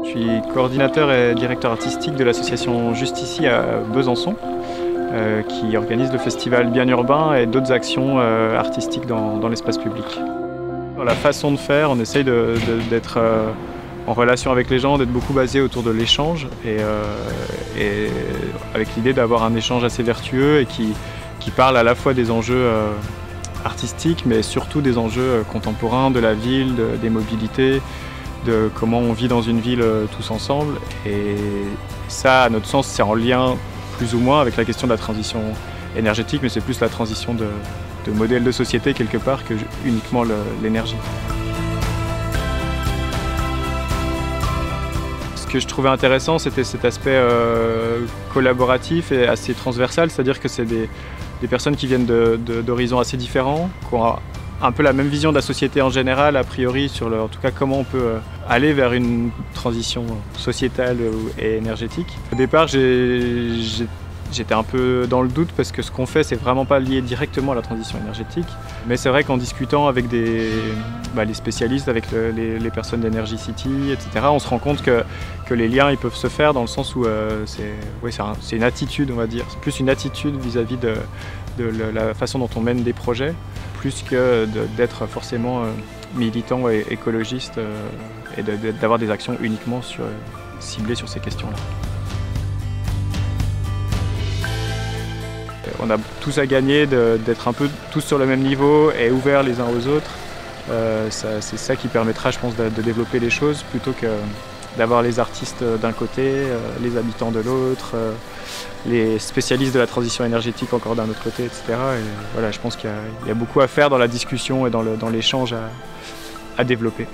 Je suis coordinateur et directeur artistique de l'association Juste Ici à Besançon, qui organise le festival Bien Urbain et d'autres actions artistiques dans l'espace public. Dans la façon de faire, on essaye d'être en relation avec les gens, d'être beaucoup basé autour de l'échange et avec l'idée d'avoir un échange assez vertueux et qui parle à la fois des enjeux artistiques mais surtout des enjeux contemporains, de la ville, des mobilités, de comment on vit dans une ville tous ensemble. Et ça, à notre sens, c'est en lien plus ou moins avec la question de la transition énergétique, mais c'est plus la transition de modèle de société quelque part que uniquement l'énergie. Ce que je trouvais intéressant, c'était cet aspect collaboratif et assez transversal, c'est-à-dire que c'est des personnes qui viennent d'horizons assez différents, qui ont un peu la même vision de la société en général, a priori, sur en tout cas comment on peut aller vers une transition sociétale et énergétique. Au départ, j'étais un peu dans le doute parce que ce qu'on fait, c'est vraiment pas lié directement à la transition énergétique. Mais c'est vrai qu'en discutant avec les spécialistes, avec les personnes d'Energy City, etc., on se rend compte que les liens ils peuvent se faire dans le sens où c'est une attitude, on va dire. C'est plus une attitude vis-à-vis de la façon dont on mène des projets, plus que d'être forcément militant et écologiste et d'avoir des actions uniquement ciblées sur ces questions-là. On a tous à gagner d'être un peu tous sur le même niveau et ouverts les uns aux autres. C'est ça qui permettra, je pense, de développer les choses plutôt que d'avoir les artistes d'un côté, les habitants de l'autre, les spécialistes de la transition énergétique encore d'un autre côté, etc. Et voilà, je pense qu'il y a beaucoup à faire dans la discussion et dans l'échange à développer.